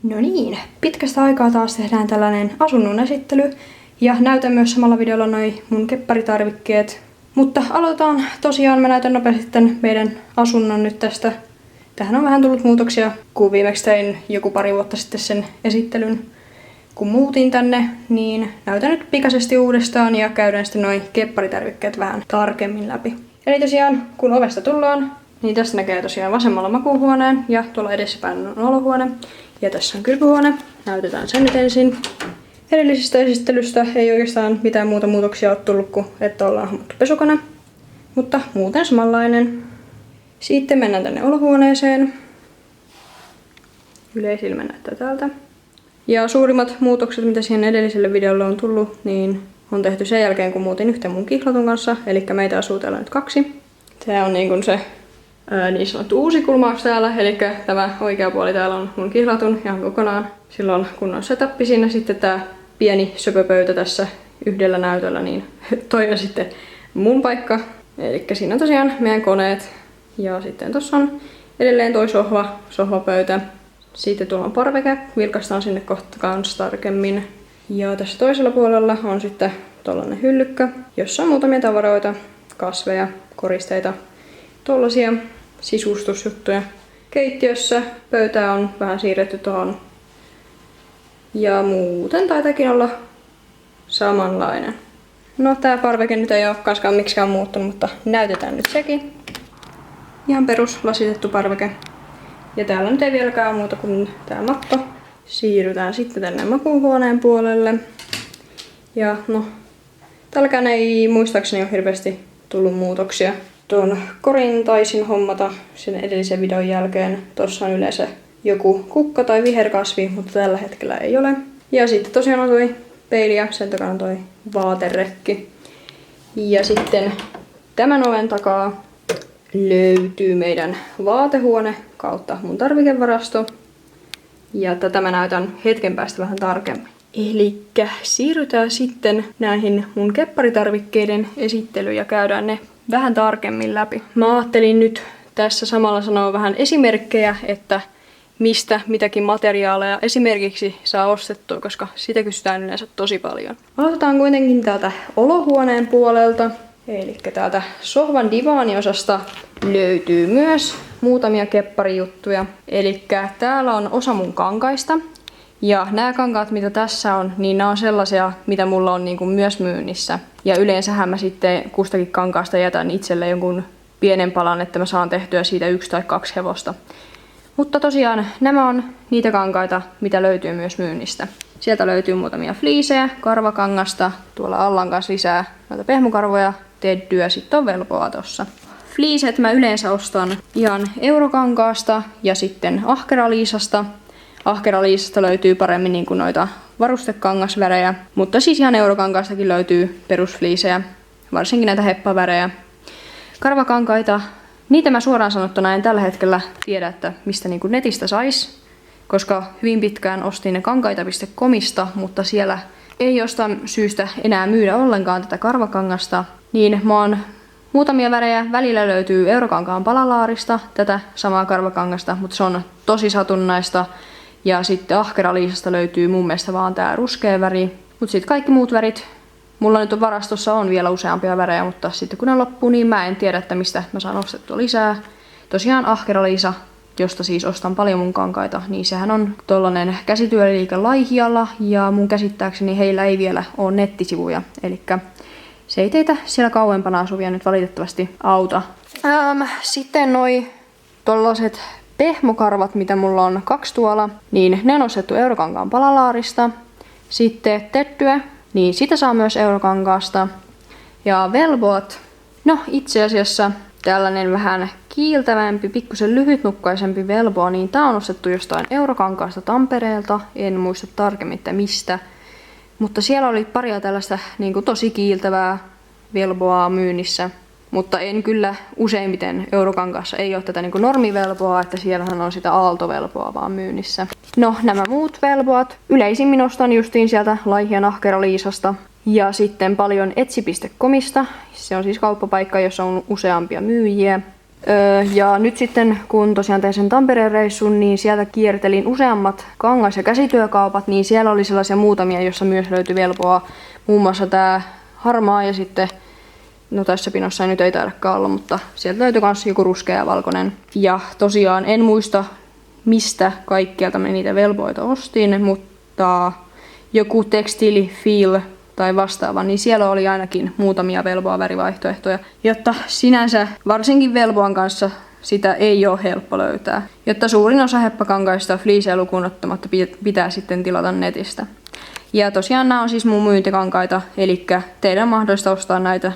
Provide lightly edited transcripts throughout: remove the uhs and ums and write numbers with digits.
No niin, pitkästä aikaa taas tehdään tällainen asunnon esittely ja näytän myös samalla videolla noi mun kepparitarvikkeet. Mutta aloitetaan tosiaan, mä näytän nopeasti tän meidän asunnon nyt tästä. Tähän on vähän tullut muutoksia, kun viimeksi tein joku pari vuotta sitten sen esittelyn. Kun muutin tänne, niin näytän nyt pikaisesti uudestaan ja käydään sitten noi kepparitarvikkeet vähän tarkemmin läpi. Eli tosiaan, kun ovesta tullaan, niin tästä näkee tosiaan vasemmalla makuuhuoneen ja tuolla edessäpäin on olohuone. Ja tässä on kylpyhuone. Näytetään sen nyt ensin. Edellisestä esittelystä ei oikeastaan mitään muuta muutoksia ole tullut kuin että ollaan hammattu pesukone. Mutta muuten samanlainen. Sitten mennään tänne olohuoneeseen. Yleisilmä näyttää tältä. Ja suurimmat muutokset, mitä siihen edelliselle videolle on tullut, niin on tehty sen jälkeen, kun muutin yhteen mun kihlatun kanssa. Eli meitä asuu täällä nyt 2. Tää on niin kuin se niin sanottu uusi kulmaus täällä, eli tämä oikea puoli täällä on mun kihlatun ihan kokonaan. Sillä on kunnon setappi siinä, sitten tää pieni söpöpöytä tässä yhdellä näytöllä, niin toi on sitten mun paikka. Eli siinä on tosiaan meidän koneet ja sitten tossa on edelleen toi sohvapöytä. Sitten tuolla on parveke, vilkaistaan sinne kohta kans tarkemmin. Ja tässä toisella puolella on sitten tollanen hyllykkä, jossa on muutamia tavaroita, kasveja, koristeita, tollasia sisustusjuttuja. Keittiössä pöytää on vähän siirretty tuohon. Ja muuten taitakin olla samanlainen. No tää parveke nyt ei oo kaskaan miksikään muuttunut, mutta näytetään nyt sekin. Ihan perus lasitettu parveke. Ja täällä nyt ei vieläkään ole muuta kuin tää matto. Siirrytään sitten tänne makuuhuoneen puolelle. Ja no, tälläkään ei muistaakseni ole hirveästi tullut muutoksia. Tuon korin taisin hommata sen edellisen videon jälkeen. Tossa on yleensä joku kukka tai viherkasvi, mutta tällä hetkellä ei ole. Ja sitten tosiaan on toi peili ja sen takana on toi vaaterekki. Ja sitten tämän oven takaa löytyy meidän vaatehuone kautta mun tarvikevarasto. Ja tätä mä näytän hetken päästä vähän tarkemmin. Elikkä siirrytään sitten näihin mun kepparitarvikkeiden esittelyyn ja käydään ne vähän tarkemmin läpi. Mä ajattelin nyt tässä samalla sanoa vähän esimerkkejä, että mistä mitäkin materiaaleja esimerkiksi saa ostettua, koska sitä kysytään yleensä tosi paljon. Aloitetaan kuitenkin täältä olohuoneen puolelta. Eli täältä sohvan divaaniosasta löytyy myös muutamia kepparijuttuja. Eli täällä on osa mun kankaista. Ja nämä kankaat, mitä tässä on, niin nämä on sellaisia, mitä mulla on niinku myös myynnissä. Ja yleensähän mä sitten kustakin kankaasta jätän itselle jonkun pienen palan, että mä saan tehtyä siitä 1 tai 2 hevosta. Mutta tosiaan nämä on niitä kankaita, mitä löytyy myös myynnistä. Sieltä löytyy muutamia fliisejä, karvakangasta, tuolla alla on kanssa lisää noita pehmukarvoja, teddyä, sitten on velpoa tossa. Fliiset mä yleensä ostan ihan Eurokankaasta ja sitten Ahkera-Liisasta. Ahkera-Liisasta löytyy paremmin niin kuin noita varustekangasvärejä, mutta siis ihan Eurokankaastakin löytyy perusfliisejä, varsinkin näitä heppavärejä. Karvakankaita, niitä mä suoraan sanottuna en tällä hetkellä tiedä, että mistä niin kuin netistä sais, koska hyvin pitkään ostin ne kankaita.comista, mutta siellä ei jostain syystä enää myydä ollenkaan tätä karvakangasta, niin mä oon muutamia värejä. Välillä löytyy Eurokankaan palalaarista tätä samaa karvakangasta, mutta se on tosi satunnaista. Ja sitten Ahkera-Liisasta löytyy mun mielestä vaan tää ruskea väri. Mutta sitten kaikki muut värit, mulla nyt on varastossa on vielä useampia värejä, mutta sitten kun ne loppuu, niin mä en tiedä, että mistä mä saan ostettua lisää. Tosiaan Ahkera-Liisa, josta siis ostan paljon mun kankaita, niin sehän on tollanen käsityöliike Laihialla. Ja mun käsittääkseni heillä ei vielä ole nettisivuja, elikkä se ei teitä siellä kauempana asuvia nyt valitettavasti auta. Sitten noi tollaset pehmokarvat, mitä mulla on 2 tuolla, niin ne on ostettu Eurokankaan palalaarista. Sitten teddyä, niin sitä saa myös Eurokankaasta. Ja velboat, no itse asiassa tällainen vähän kiiltävämpi, pikkusen lyhytnukkaisempi velboa, niin tää on ostettu jostain Eurokankaasta Tampereelta, en muista tarkemmin, että mistä. Mutta siellä oli paria tällaista niin kuin tosi kiiltävää velboaa myynnissä. Mutta en kyllä useimmiten Eurokankaassa ei ole tätä niin kuin normivelboa, että siellähän on sitä aaltovelboa vaan myynnissä. No nämä muut velboat. Yleisimmin ostan justiin sieltä Laihian Ahkera-Liisasta. Ja sitten paljon etsi.comista. Se on siis kauppapaikka, jossa on useampia myyjiä. Ja nyt sitten kun tosiaan tein sen Tampereen reissun, niin sieltä kiertelin useammat kangas- ja käsityökaupat, niin siellä oli sellaisia muutamia, joissa myös löytyi velpoa. Muun muassa tää harmaa ja sitten, no tässä pinossa nyt ei taidakaan olla, mutta sieltä löytyi myös joku ruskea ja valkoinen. Ja tosiaan en muista mistä kaikkialta mä niitä velvoita ostin, mutta joku tekstiili Feel tai vastaava, niin siellä oli ainakin muutamia velvoa värivaihtoehtoja, jotta sinänsä varsinkin velvoan kanssa sitä ei ole helppo löytää, jotta suurin osa heppakankaista fleeceä lukuun ottamatta pitää sitten tilata netistä. Ja tosiaan nämä on siis mun myyntikankaita, eli teidän on mahdollista ostaa näitä.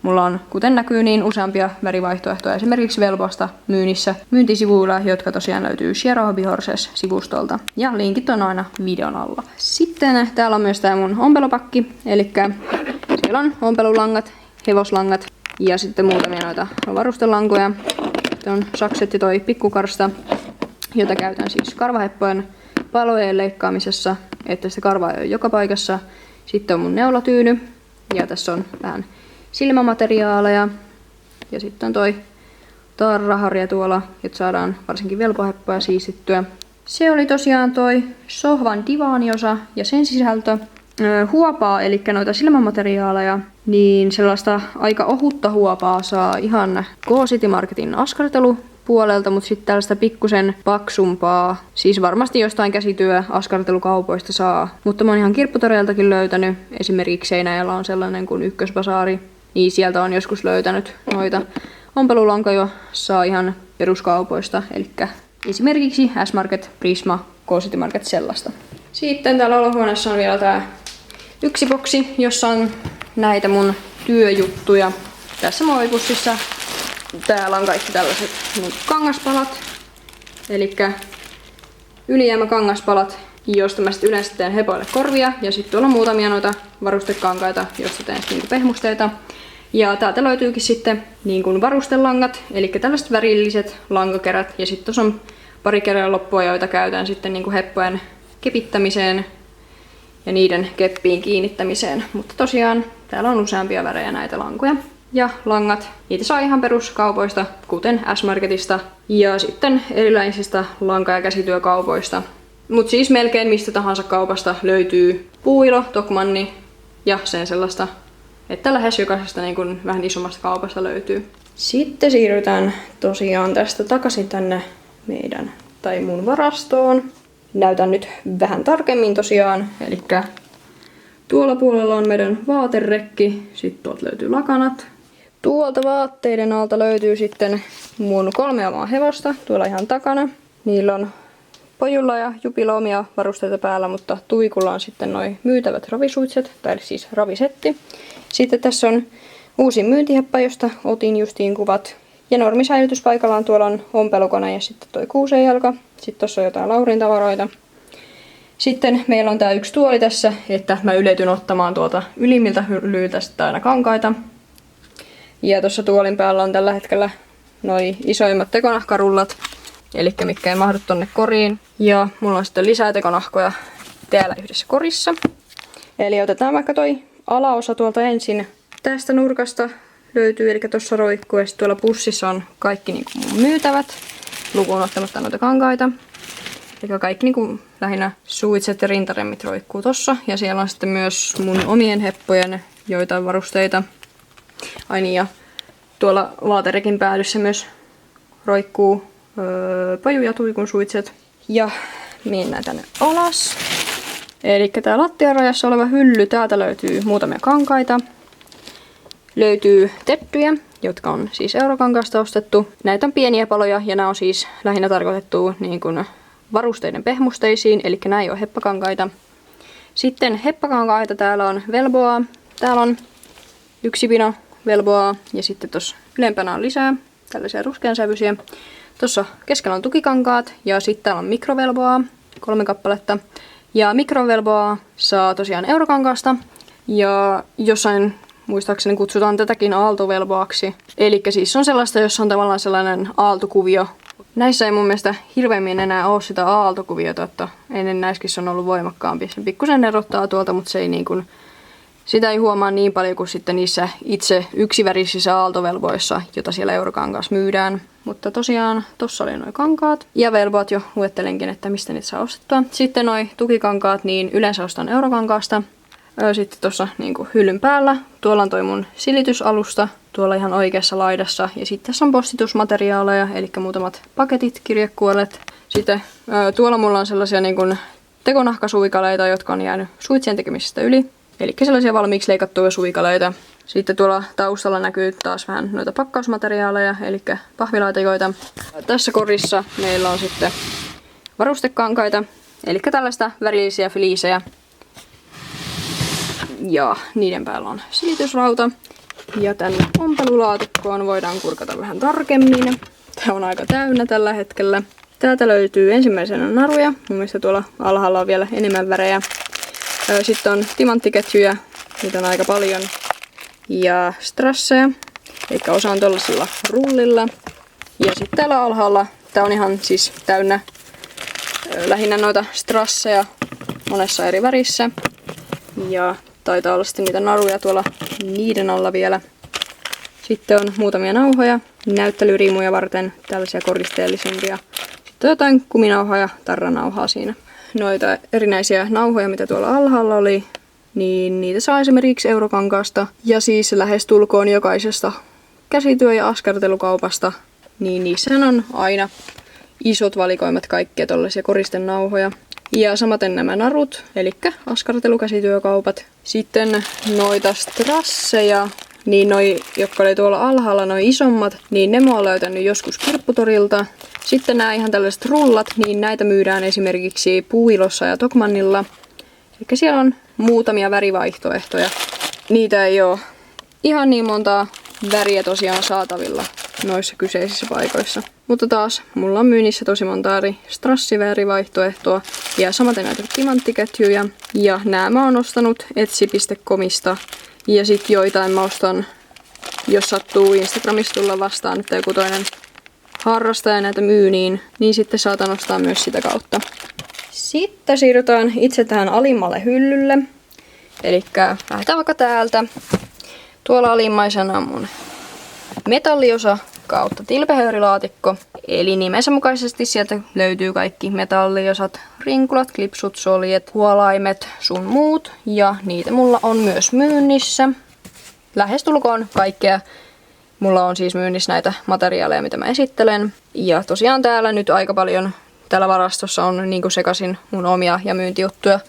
Mulla on, kuten näkyy, niin useampia värivaihtoehtoja esimerkiksi velvoasta myynnissä myyntisivuilla, jotka tosiaan löytyy Sierra Hobby Horses-sivustolta. Ja linkit on aina videon alla. Sitten täällä on myös tää mun ompelupakki, eli siellä on ompelulangat, hevoslangat ja sitten muutamia noita varustelankoja. Sitten on saksetti toi pikkukarsta, jota käytän siis karvaheppojen palojen leikkaamisessa, että se karva ei ole joka paikassa. Sitten on mun neulatyyny ja tässä on vähän silmämateriaaleja ja sitten on toi tarraharja tuolla, että saadaan varsinkin velpoheppoja siistittyä. Se oli tosiaan toi sohvan divaaniosa ja sen sisältö. Huopaa, eli noita silmämateriaaleja, niin sellaista aika ohutta huopaa saa ihan K-City Marketin askartelupuolelta, mutta sitten tällaista pikkusen paksumpaa, siis varmasti jostain käsityö-askartelukaupoista saa, mutta mä oon ihan Kirpputoreiltakin löytänyt, esimerkiksi Seinäjällä on sellainen kuin Ykkösbasaari, niin sieltä on joskus löytänyt noita ompelulankoja, saa ihan peruskaupoista, eli esimerkiksi S-Market, Prisma, K-City Market sellaista. Sitten täällä olohuoneessa on vielä tää yksi boksi, jossa on näitä mun työjuttuja. Tässä muovipussissa täällä on kaikki tällaiset kangaspalat, eli ylijäämäkangaspalat, josta mä sitten yleensä teen hepoille korvia. Ja sitten tuolla on muutamia noita varustekankaita, joista teen sitten pehmusteita. Ja täältä löytyykin sitten niin kuin varustelangat, eli tällaiset värilliset lankakerät. Ja sitten tuossa on pari kerran loppua, joita käytän sitten niin kuin heppojen kepittämiseen ja niiden keppiin kiinnittämiseen. Mutta tosiaan täällä on useampia värejä näitä lankoja. Ja langat, niitä saa ihan peruskaupoista, kuten S-Marketista ja sitten erilaisista lanka- ja käsityökaupoista. Mutta siis melkein mistä tahansa kaupasta löytyy puuilo, Tokmanni ja sen sellaista, että lähes jokaisesta niin kun vähän isommasta kaupasta löytyy. Sitten siirrytään tosiaan tästä takaisin tänne meidän tai mun varastoon. Näytän nyt vähän tarkemmin tosiaan, eli tuolla puolella on meidän vaaterekki, sitten tuolta löytyy lakanat. Tuolta vaatteiden alta löytyy sitten mun 3 omaa hevosta, tuolla ihan takana. Niillä on pojulla ja jupilla omia varusteita päällä, mutta tuikulla on sitten noi myytävät ravisuitset, tai siis ravisetti. Sitten tässä on uusi myyntiheppa, josta otin justiin kuvat. Ja normisäilytyspaikallaan tuolla on ompelukone ja sitten toi kuusenjalka. Sitten tuossa on jotain Laurin tavaroita. Sitten meillä on tää yksi tuoli tässä, että mä yletyn ottamaan tuolta ylimmiltä hyllyiltä sitten aina kankaita. Ja tuossa tuolin päällä on tällä hetkellä noi isoimmat tekonahkarullat, eli mitkä ei mahdu tonne koriin. Ja mulla on sitten lisää tekonahkoja täällä yhdessä korissa. Eli otetaan vaikka toi alaosa tuolta ensin. Tästä nurkasta löytyy, eli tuossa roikkuu, ja tuolla pussissa on kaikki niinku mun myytävät, lukuun ottamatta noita kankaita. Eli kaikki niinku lähinnä suitset ja rintaremmit roikkuu tossa. Ja siellä on sitten myös mun omien heppojen joitain varusteita. Ai niin, ja tuolla vaaterekin päädyssä myös roikkuu paju- ja tuikun suitset. Ja mennään tänne alas. Eli tää lattiarajassa oleva hylly, täältä löytyy muutamia kankaita. Löytyy tettyjä, jotka on siis Eurokankaasta ostettu. Näitä on pieniä paloja ja nämä on siis lähinnä tarkoitettu niin kuin varusteiden pehmusteisiin, eli nämä ei ole heppakankaita. Sitten heppakankaita täällä on velboa. Täällä on yksi pino velboa ja sitten tuossa ylempänä on lisää tällaisia ruskeansävyisiä. Tuossa keskellä on tukikankaat ja sitten täällä on mikrovelboa, 3 kappaletta. Ja mikrovelboa saa tosiaan Eurokankaasta ja jossain muistaakseni kutsutaan tätäkin aaltovelboaksi. Eli siis on sellaista, jossa on tavallaan sellainen aaltokuvio. Näissä ei mun mielestä hirveämmin enää ole sitä aaltokuviota, että ennen näissäkin on ollut voimakkaampi. Se pikkusen erottaa tuolta, mutta se ei niin kuin Sitä ei huomaa niin paljon kuin sitten niissä itse yksivärisissä aaltovelvoissa, jota siellä Eurokankaassa myydään. Mutta tosiaan tossa oli noi kankaat. Ja velvoit jo luettelenkin, että mistä niitä saa ostettua. Sitten noi tukikankaat, niin yleensä ostan Eurokankaasta. Sitten tuossa niinku hyllyn päällä. Tuolla on toi mun silitysalusta. Tuolla ihan oikeassa laidassa. Ja sitten tässä on postitusmateriaaleja, eli muutamat paketit, kirjekuoret. Sitten tuolla mulla on sellaisia niinku tekonahkasuikaleita, jotka on jäänyt suitsien tekemisestä yli. Eli sellaisia valmiiksi leikattuja suikaleita. Sitten tuolla taustalla näkyy taas vähän noita pakkausmateriaaleja, eli pahvilaatikoita. Tässä korissa meillä on sitten varustekankaita, eli tällaista värillisiä fliisejä. Ja niiden päällä on silitysrauta. Ja tänne ompelulaatikkoon voidaan kurkata vähän tarkemmin. Tää on aika täynnä tällä hetkellä. Täältä löytyy ensimmäisenä naruja. Mun mielestä tuolla alhaalla on vielä enemmän värejä. Sitten on timanttiketjuja, niitä on aika paljon. Ja strasseja, eli osa on tuollaisella rullilla. Ja sitten täällä alhaalla, tää on ihan siis täynnä lähinnä noita strasseja monessa eri värissä. Ja taitaa olla sitten niitä naruja tuolla niiden alla vielä. Sitten on muutamia nauhoja, näyttelyriimuja varten, tällaisia koristeellisempia. Sitten on jotain kuminauhaa, tarranauhaa siinä. Noita erinäisiä nauhoja, mitä tuolla alhaalla oli, niin niitä saa esimerkiksi Eurokankaasta. Ja siis lähestulkoon jokaisesta käsityö- ja askartelukaupasta, niin niissä on aina isot valikoimat kaikkia tollaisia koristenauhoja. Ja samaten nämä narut, eli askartelukäsityökaupat. Sitten noita strasseja, niin noi, jotka oli tuolla alhaalla, noi isommat, niin ne mä oon löytänyt joskus kirpputorilta. Sitten nämä ihan tällaiset rullat, niin näitä myydään esimerkiksi Puuilossa ja Tokmannilla. Eli siellä on muutamia värivaihtoehtoja. Niitä ei ole ihan niin montaa väriä tosiaan saatavilla noissa kyseisissä paikoissa. Mutta taas mulla on myynnissä tosi monta eri strassivärivaihtoehtoa ja samaten näitä timanttiketjuja. Ja nämä mä oon ostanut etsy.comista ja sit joitain mä ostan, jos sattuu Instagramista tulla vastaan, että joku toinen harrastaja näitä myy, niin sitten saatan ostaa myös sitä kautta. Sitten siirrytään itse tähän alimmalle hyllylle. Eli lähdetään vaikka täältä. Tuolla alimmaisena on mun metalliosa kautta tilpehöyrilaatikko. Eli nimensä mukaisesti sieltä löytyy kaikki metalliosat, rinkulat, klipsut, soljet, huolaimet, sun muut. Ja niitä mulla on myös myynnissä. Lähestulkoon kaikkea. Mulla on siis myynnissä näitä materiaaleja, mitä mä esittelen. Ja tosiaan täällä nyt aika paljon täällä varastossa on niin kuin sekaisin mun omia ja myyntijuttuja.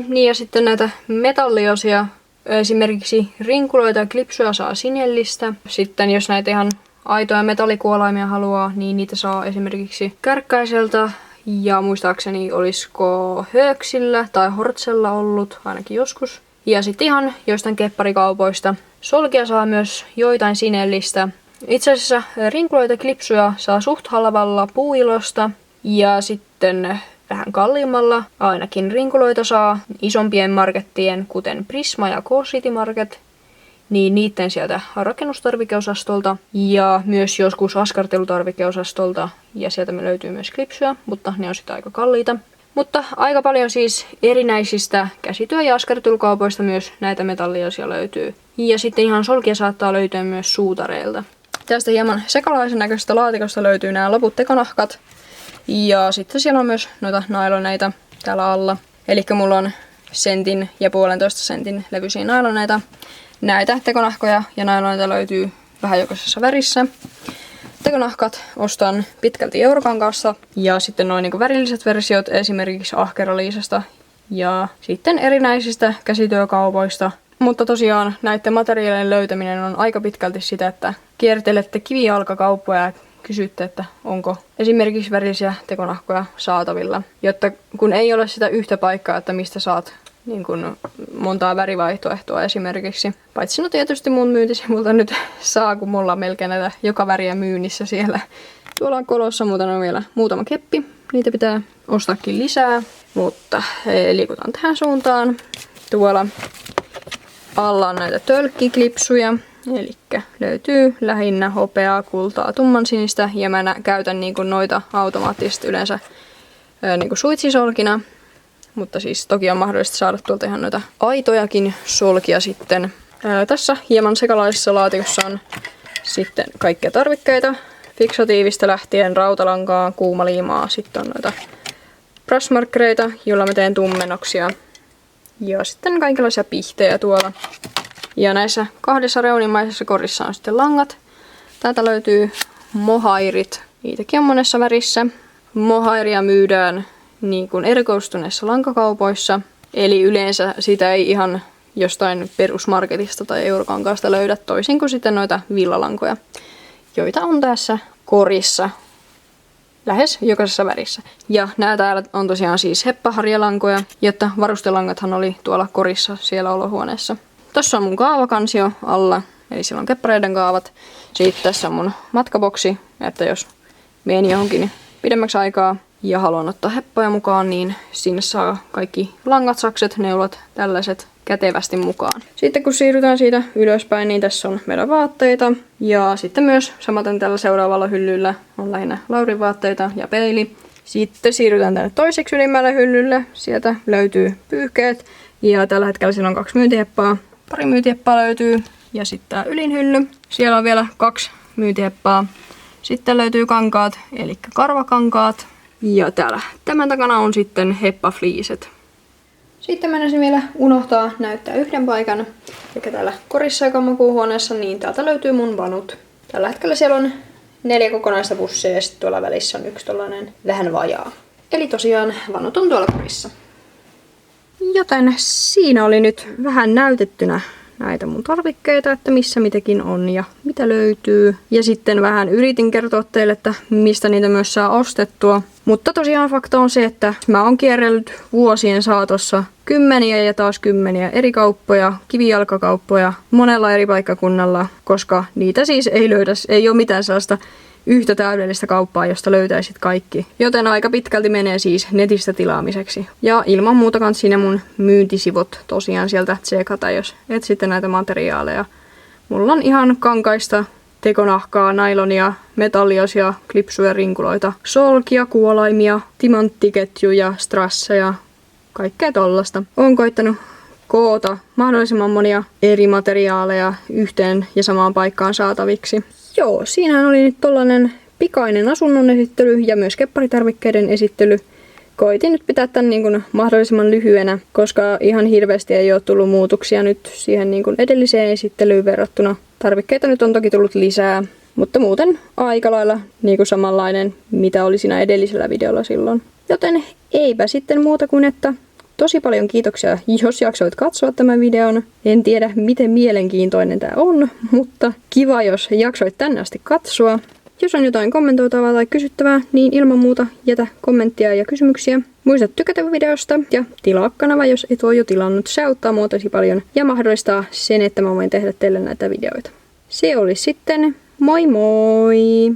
Niin ja sitten näitä metalliosia, esimerkiksi rinkuloita ja klipsuja saa Sinellistä. Sitten jos näitä ihan aitoja metallikuolaimia haluaa, niin niitä saa esimerkiksi Kärkkäiseltä. Ja muistaakseni olisiko Hööksillä tai Hortsella ollut, ainakin joskus. Ja sitten ihan joistain kepparikaupoista. Solkia saa myös joitain Sinellistä. Itse asiassa rinkuloita ja klipsuja saa suht halvalla Puuilosta. Ja sitten vähän kalliimmalla ainakin rinkuloita saa isompien markettien, kuten Prisma ja K-City Market. Niin niitten sieltä rakennustarvikeosastolta ja myös joskus askartelutarvikeosastolta. Ja sieltä me löytyy myös klipsuja, mutta ne on sitten aika kalliita. Mutta aika paljon siis erinäisistä käsityö- ja askartelukaupoista myös näitä metalliosia löytyy. Ja sitten ihan solkia saattaa löytyä myös suutareilta. Tästä hieman sekalaisen näköisestä laatikosta löytyy nämä loput tekonahkat. Ja sitten siellä on myös noita nailoneita täällä alla. Eli mulla on sentin ja 1,5 sentin levyisiä nailoneita. Näitä tekonahkoja ja nailoneita löytyy vähän jokaisessa värissä. Tekonahkat ostan pitkälti Eurokankaassa ja sitten noin niin värilliset versiot esimerkiksi Ahkera-Liisasta ja sitten erinäisistä käsityökaupoista. Mutta tosiaan näiden materiaalien löytäminen on aika pitkälti sitä, että kiertelette kivijalkakauppoja ja kysytte, että onko esimerkiksi värillisiä tekonahkoja saatavilla. Jotta kun ei ole sitä yhtä paikkaa, että mistä saat niin kuin montaa värivaihtoehtoa esimerkiksi. Paitsi no tietysti mun myyntisivulta nyt saa, kun mulla on melkein näitä joka väriä myynnissä siellä. Tuolla on kolossa muuten on vielä muutama keppi. Niitä pitää ostaakin lisää, mutta liikutaan tähän suuntaan. Tuolla alla on näitä tölkkiklipsuja. Eli löytyy lähinnä hopeaa, kultaa, tummansinistä ja mä käytän niin kuin noita automaattisesti yleensä niin kuin suitsisolkina. mutta siis toki on mahdollista saada tuolta ihan noita aitojakin solkia sitten. Tässä hieman sekalaisessa laatikossa on sitten kaikkia tarvikkeita. Fiksatiivista lähtien rautalankaa, kuumaliimaa, sitten on noita brushmarkereita, joilla mä teen tummennoksia. Ja sitten kaikenlaisia pihtejä tuolla. Ja näissä kahdessa reunimaisessa korissa on sitten langat. Täältä löytyy mohairit. Niitäkin on monessa värissä. Mohairia myydään niin kuin erikoistuneissa lankakaupoissa. Eli yleensä sitä ei ihan jostain perusmarketista tai Eurokankaasta löydä, toisin kuin sitten noita villalankoja, joita on tässä korissa lähes jokaisessa värissä. Ja nämä täällä on tosiaan siis heppaharjalankoja, jotta varustelangathan oli tuolla korissa siellä olohuoneessa. Tossa on mun kaavakansio alla, eli siellä on keppareiden kaavat. Sitten tässä on mun matkaboksi, että jos menen johonkin pidemmäksi aikaa ja haluan ottaa heppoja mukaan, niin sinne saa kaikki langat, sakset, neulat, tällaiset kätevästi mukaan. Sitten kun siirrytään siitä ylöspäin, niin tässä on meidän vaatteita. Ja sitten myös samaten tällä seuraavalla hyllyllä on lähinnä Laurin vaatteita ja peili. Sitten siirrytään tänne toiseksi ylimmälle hyllylle. Sieltä löytyy pyyhkeet. Ja tällä hetkellä siellä on 2 myyntiheppaa. Pari myyntiheppaa löytyy. Ja sitten tää ylin hylly. Siellä on vielä 2 myyntiheppaa. Sitten löytyy kankaat, eli karvakankaat. Ja täällä tämän takana on sitten heppafliiset. Sitten mennäisin vielä unohtaa näyttää yhden paikan. Eli täällä korissa, joka on makuuhuoneessa, niin täältä löytyy mun vanut. Tällä hetkellä siellä on 4 kokonaista pussia ja sitten tuolla välissä on 1 tollanen vähän vajaa. Eli tosiaan vanut on tuolla korissa. Joten siinä oli nyt vähän näytettynä näitä mun tarvikkeita, että missä mitäkin on ja mitä löytyy. Ja sitten vähän yritin kertoa teille, että mistä niitä myös saa ostettua. Mutta tosiaan fakta on se, että mä oon kierrellyt vuosien saatossa kymmeniä ja taas kymmeniä eri kauppoja, kivijalkakauppoja monella eri paikkakunnalla, koska niitä siis ei löydä, ei ole mitään sellaista yhtä täydellistä kauppaa, josta löytäisit kaikki. Joten aika pitkälti menee siis netistä tilaamiseksi. Ja ilman muuta kans siinä mun myyntisivut tosiaan sieltä tsekata, jos etsitte näitä materiaaleja. Mulla on ihan kankaista, tekonahkaa, nailonia, metalliosia, klipsuja, rinkuloita, solkia, kuolaimia, timanttiketjuja, strasseja, kaikkea tollasta. Oon koittanut koota mahdollisimman monia eri materiaaleja yhteen ja samaan paikkaan saataviksi. Joo, siinähän oli nyt tollanen pikainen asunnon esittely ja myös kepparitarvikkeiden esittely. Koitin nyt pitää tämän niin kuin mahdollisimman lyhyenä, koska ihan hirveästi ei ole tullut muutoksia nyt siihen niin kuin edelliseen esittelyyn verrattuna. Tarvikkeita nyt on toki tullut lisää, mutta muuten aika lailla niin kuin samanlainen, mitä oli siinä edellisellä videolla silloin. Joten eipä sitten muuta kuin, että tosi paljon kiitoksia, jos jaksoit katsoa tämän videon. En tiedä, miten mielenkiintoinen tämä on, mutta kiva, jos jaksoit tänne asti katsoa. Jos on jotain kommentoitavaa tai kysyttävää, niin ilman muuta jätä kommenttia ja kysymyksiä. Muista tykätä videosta ja tilaa kanava, jos et ole jo tilannut. Se auttaa mua tosi paljon ja mahdollistaa sen, että mä voin tehdä teille näitä videoita. Se olisi sitten moi moi!